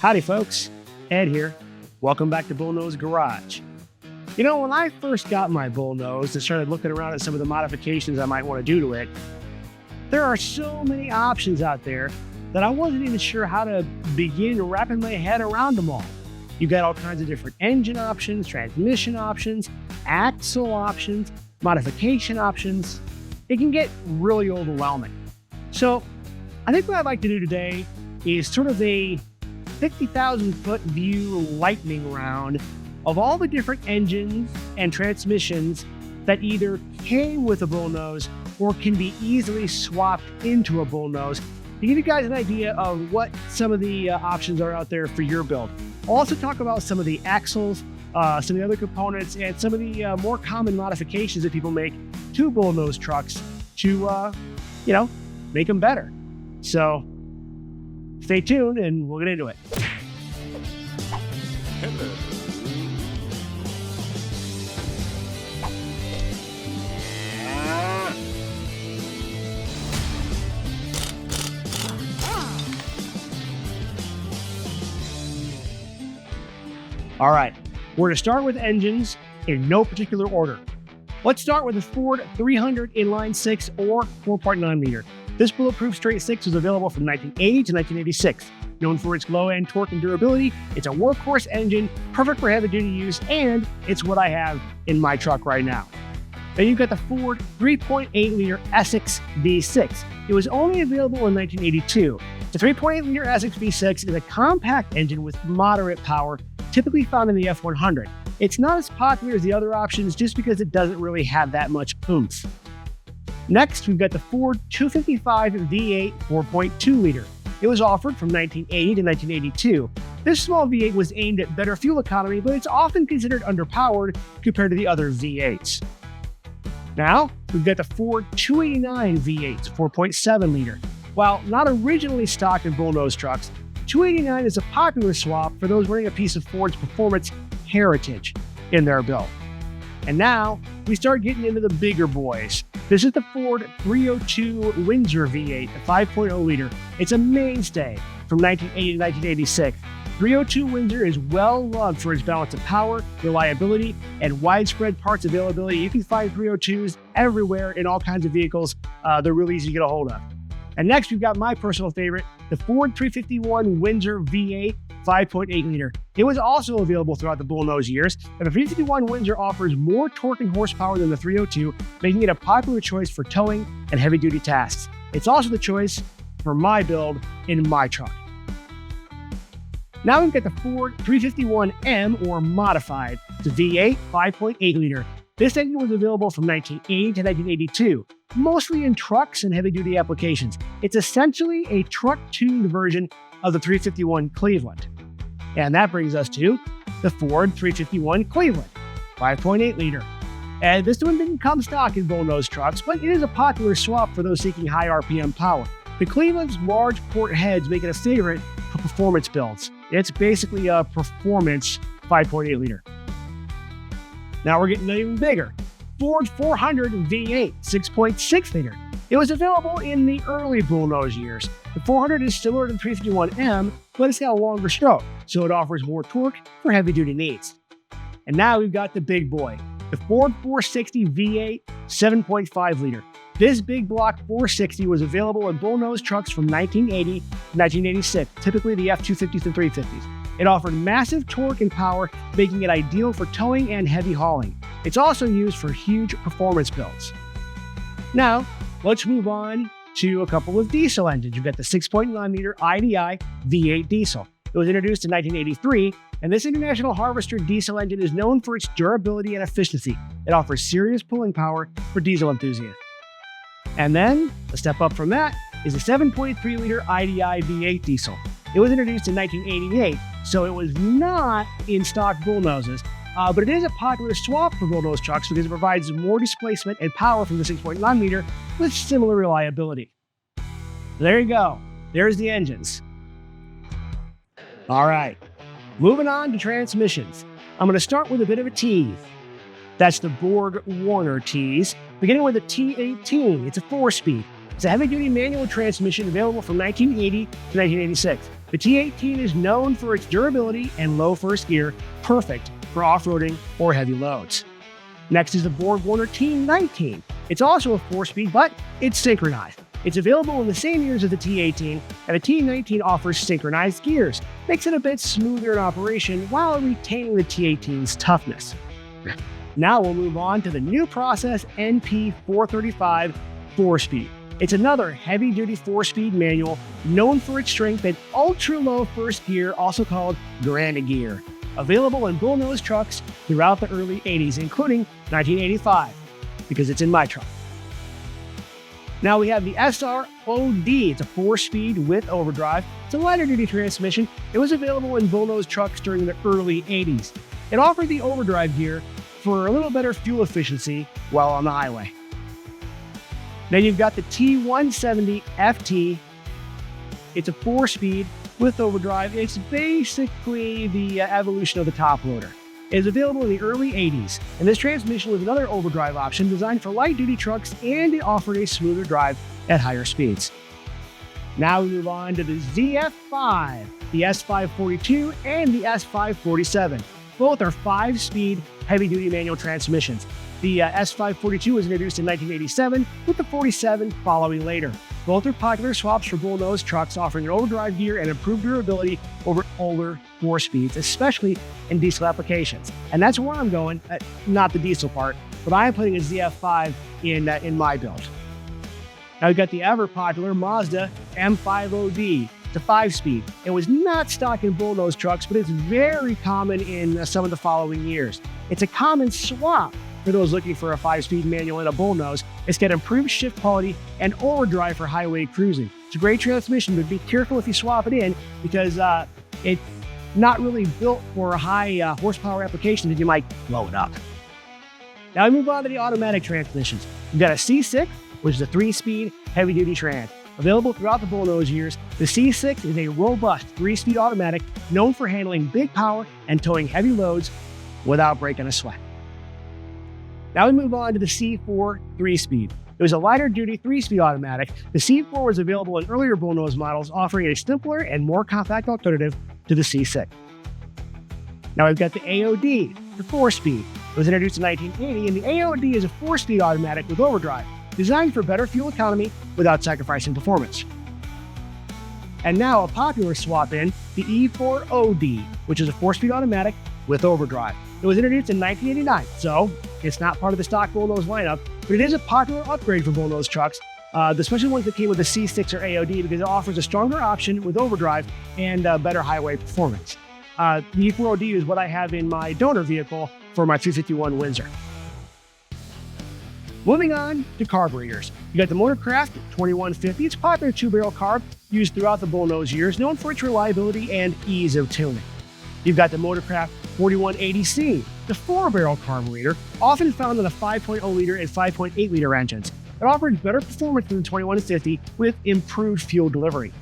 Howdy folks, Ed here. Welcome back to Bullnose Garage. You know, when I first got my Bullnose and started looking around at some of the modifications I might want to do to it, there are so many options out there that I wasn't even sure how to begin wrapping my head around them all. You got all kinds of different engine options, transmission options, axle options, modification options. It can get really overwhelming. So I think what I'd like to do today is sort of a 50,000 foot view lightning round of all the different engines and transmissions that either came with a Bullnose or can be easily swapped into a Bullnose to give you guys an idea of what some of the options are out there for your build. I'll also talk about some of the axles, some of the other components, and some of the more common modifications that people make to Bullnose trucks to, make them better. So stay tuned and we'll get into it. All right, we're going to start with engines in no particular order. Let's start with the Ford 300 Inline 6 or 4.9 liter. This bulletproof straight six was available from 1980 to 1986. Known for its low-end torque and durability, it's a workhorse engine, perfect for heavy-duty use, and it's what I have in my truck right now. Then you've got the Ford 3.8-liter Essex V6. It was only available in 1982. The 3.8-liter Essex V6 is a compact engine with moderate power, typically found in the F100. It's not as popular as the other options just because it doesn't really have that much oomph. Next, we've got the Ford 255 V8 4.2-liter. It was offered from 1980 to 1982. This small V8 was aimed at better fuel economy, but it's often considered underpowered compared to the other V8s. Now, we've got the Ford 289 V8 4.7-liter. While not originally stocked in Bullnose trucks, 289 is a popular swap for those wanting a piece of Ford's performance heritage in their build. And now, we start getting into the bigger boys. This is the Ford 302 Windsor V8, a 5.0-liter. It's a mainstay from 1980 to 1986. 302 Windsor is well loved for its balance of power, reliability, and widespread parts availability. You can find 302s everywhere in all kinds of vehicles. They're really easy to get a hold of. And next, we've got my personal favorite, the Ford 351 Windsor V8 5.8-liter. It was also available throughout the Bullnose years, and the 351 Windsor offers more torque and horsepower than the 302, making it a popular choice for towing and heavy-duty tasks. It's also the choice for my build in my truck. Now we've got the Ford 351M, or modified, the V8 5.8-liter. This engine was available from 1980 to 1982, mostly in trucks and heavy-duty applications. It's essentially a truck-tuned version of the 351 Cleveland. And that brings us to the Ford 351 Cleveland, 5.8-liter. And this one didn't come stock in Bullnose trucks, but it is a popular swap for those seeking high RPM power. The Cleveland's large port heads make it a favorite for performance builds. It's basically a performance 5.8-liter. Now we're getting even bigger. Ford 400 V8 6.6-liter. It was available in the early Bullnose years. The 400 is similar to the 351M, but it's got a longer stroke, so it offers more torque for heavy-duty needs. And now we've got the big boy, the Ford 460 V8 7.5-liter. This big block 460 was available in Bullnose trucks from 1980 to 1986, typically the F250s and 350s. It offered massive torque and power, making it ideal for towing and heavy hauling. It's also used for huge performance builds. Now, let's move on to a couple of diesel engines. You've got the 6.9-liter IDI V8 diesel. It was introduced in 1983, and this International Harvester diesel engine is known for its durability and efficiency. It offers serious pulling power for diesel enthusiasts. And then, a step up from that, is the 7.3-liter IDI V8 diesel. It was introduced in 1988, so it was not in stock Bullnoses, but it is a popular swap for Bullnose trucks because it provides more displacement and power from the 6.9-liter with similar reliability. There you go. There's the engines. All right, moving on to transmissions. I'm going to start with a bit of a tease. That's the Borg Warner Ts, beginning with the T18. It's a 4-speed. It's a heavy-duty manual transmission available from 1980 to 1986. The T18 is known for its durability and low first gear, perfect for off-roading or heavy loads. Next is the Borg Warner T18. It's also a 4-speed, but it's synchronized. It's available in the same years as the T18, and the T19 offers synchronized gears, makes it a bit smoother in operation while retaining the T18's toughness. Now we'll move on to the new process NP435 4-speed. It's another heavy-duty 4-speed manual known for its strength and ultra-low first gear, also called Grand Gear. Available in Bullnose trucks throughout the early 80s, including 1985, because it's in my truck. Now we have the SROD. It's a 4-speed with overdrive. It's a lighter-duty transmission. It was available in Bullnose trucks during the early 80s. It offered the overdrive gear for a little better fuel efficiency while on the highway. Then you've got the T170 FT. It's a 4-speed with overdrive. It's basically the evolution of the top loader. It is available in the early 80s, and this transmission was another overdrive option designed for light-duty trucks, and it offered a smoother drive at higher speeds. Now we move on to the ZF5, the S542, and the S547. Both are 5-speed heavy-duty manual transmissions. The S542 was introduced in 1987, with the 47 following later. Both are popular swaps for Bullnose trucks, offering an overdrive gear and improved durability over older 4-speeds, especially in diesel applications. And that's where I'm going, not the diesel part, but I am putting a ZF5 in my build. Now we've got the ever-popular Mazda M50D. It's a 5-speed. It was not stock in Bullnose trucks, but it's very common in some of the following years. It's a common swap for those looking for a 5-speed manual in a Bullnose. It's got improved shift quality and overdrive for highway cruising. It's a great transmission, but be careful if you swap it in because it's not really built for high horsepower applications and you might blow it up. Now we move on to the automatic transmissions. We've got a C6, which is a 3-speed heavy-duty trans. Available throughout the Bullnose years, the C6 is a robust 3-speed automatic known for handling big power and towing heavy loads without breaking a sweat. Now we move on to the C4 3-speed. It was a lighter-duty 3-speed automatic. The C4 was available in earlier Bullnose models, offering a simpler and more compact alternative to the C6. Now we've got the AOD, the 4-speed. It was introduced in 1980, and the AOD is a 4-speed automatic with overdrive, designed for better fuel economy without sacrificing performance. And now a popular swap-in, the E4OD, which is a 4-speed automatic with overdrive. It was introduced in 1989, so it's not part of the stock Bullnose lineup, but it is a popular upgrade for Bullnose trucks, especially ones that came with the C6 or AOD, because it offers a stronger option with overdrive and better highway performance. The E4OD is what I have in my donor vehicle for my 351 Windsor. Moving on to carburetors. You got the Motorcraft 2150. It's a popular 2-barrel carb used throughout the Bullnose years, known for its reliability and ease of tuning. You've got the Motorcraft 4180C, the 4-barrel carburetor, often found in the 5.0-liter and 5.8-liter engines. It offers better performance than the 2150 with improved fuel delivery.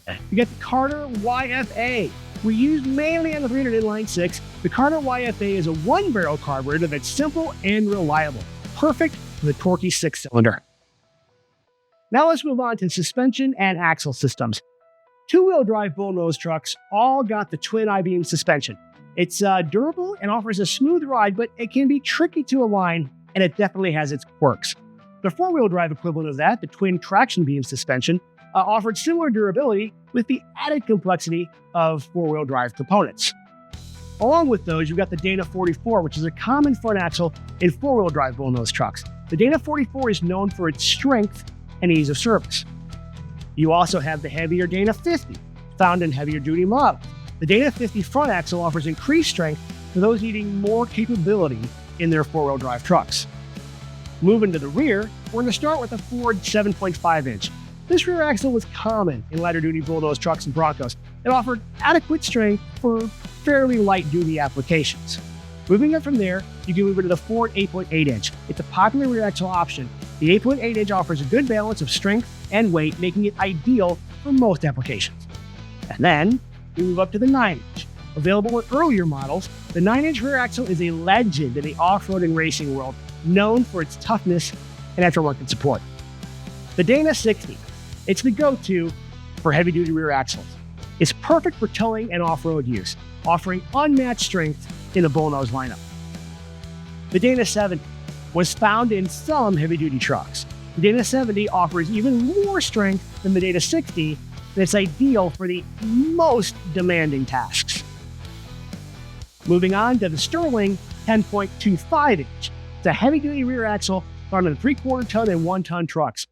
You got the Carter YFA. We used mainly on the 300 Inline 6. The Carter YFA is a 1-barrel carburetor that's simple and reliable, perfect for the torquey 6-cylinder. Now let's move on to suspension and axle systems. 2-wheel drive Bullnose trucks all got the twin I-beam suspension. It's durable and offers a smooth ride, but it can be tricky to align, and it definitely has its quirks. The 4-wheel drive equivalent of that, the twin traction beam suspension, offered similar durability with the added complexity of 4-wheel drive components. Along with those, you've got the Dana 44, which is a common front axle in 4-wheel drive Bullnose trucks. The Dana 44 is known for its strength and ease of service. You also have the heavier Dana 50, found in heavier duty models. The Dana 50 front axle offers increased strength for those needing more capability in their 4-wheel drive trucks. Moving to the rear, we're going to start with a Ford 7.5-inch. This rear axle was common in lighter duty Bullnose trucks and Broncos. It offered adequate strength for fairly light duty applications. Moving up from there, you can move into the Ford 8.8-inch. It's a popular rear axle option. The 8.8-inch offers a good balance of strength and weight, making it ideal for most applications. And then, we move up to the 9-inch. Available in earlier models, the 9-inch rear axle is a legend in the off-roading racing world, known for its toughness and aftermarket support. The Dana 60. It's the go-to for heavy-duty rear axles. It's perfect for towing and off-road use, offering unmatched strength in the Bullnose lineup. The Dana 70 was found in some heavy-duty trucks. The Dana 70 offers even more strength than the Dana 60, and it's ideal for the most demanding tasks. Moving on to the Sterling 10.25 inch. It's a heavy-duty rear axle found in 3/4 ton and 1 ton trucks.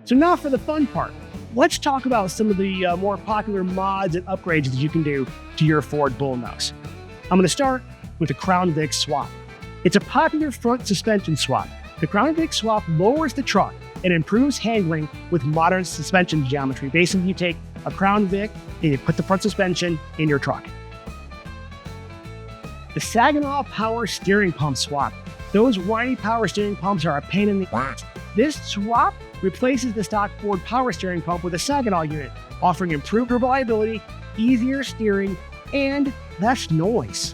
So now for the fun part. Let's talk about some of the more popular mods and upgrades that you can do to your Ford Bullnose. I'm going to start with the Crown Vic swap. It's a popular front suspension swap. The Crown Vic swap lowers the truck and improves handling with modern suspension geometry. Basically, you take a Crown Vic and you put the front suspension in your truck. The Saginaw Power Steering Pump swap. Those whiny power steering pumps are a pain in the ass. This swap replaces the stock Ford power steering pump with a Saginaw unit, offering improved reliability, easier steering, and less noise.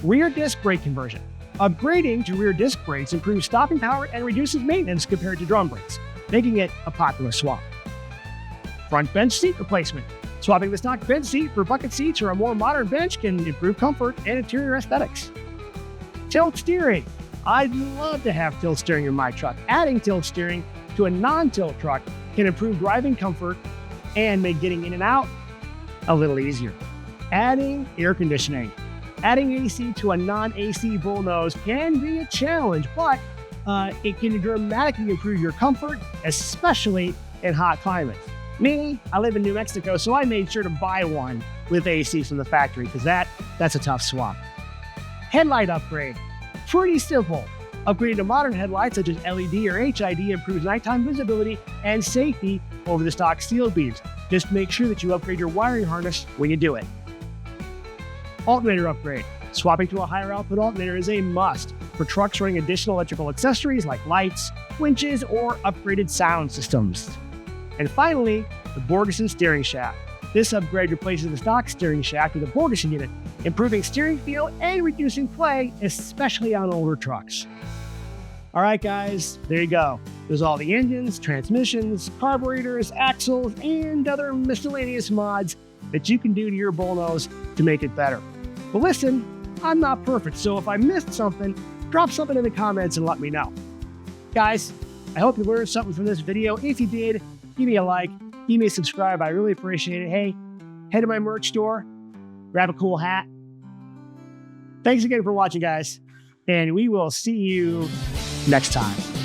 Rear disc brake conversion. Upgrading to rear disc brakes improves stopping power and reduces maintenance compared to drum brakes, making it a popular swap. Front bench seat replacement. Swapping the stock bench seat for bucket seats or a more modern bench can improve comfort and interior aesthetics. Tilt steering. I'd love to have tilt steering in my truck. Adding tilt steering to a non-tilt truck can improve driving comfort and make getting in and out a little easier. Adding air conditioning. Adding AC to a non-AC Bullnose can be a challenge, but it can dramatically improve your comfort, especially in hot climates. Me, I live in New Mexico, so I made sure to buy one with AC from the factory because that's a tough swap. Headlight upgrade. Pretty simple. Upgrading to modern headlights such as LED or HID improves nighttime visibility and safety over the stock steel beams. Just make sure that you upgrade your wiring harness when you do it. Alternator upgrade. Swapping to a higher output alternator is a must for trucks running additional electrical accessories like lights, winches, or upgraded sound systems. And finally, the Borgeson steering shaft. This upgrade replaces the stock steering shaft with a Borgeson unit, improving steering feel and reducing play, especially on older trucks. All right, guys, there you go. There's all the engines, transmissions, carburetors, axles, and other miscellaneous mods that you can do to your Bullnose to make it better. But listen, I'm not perfect, so if I missed something, drop something in the comments and let me know. Guys, I hope you learned something from this video. If you did, give me a like, give me a subscribe. I really appreciate it. Hey, head to my merch store, grab a cool hat. Thanks again for watching, guys, and we will see you next time.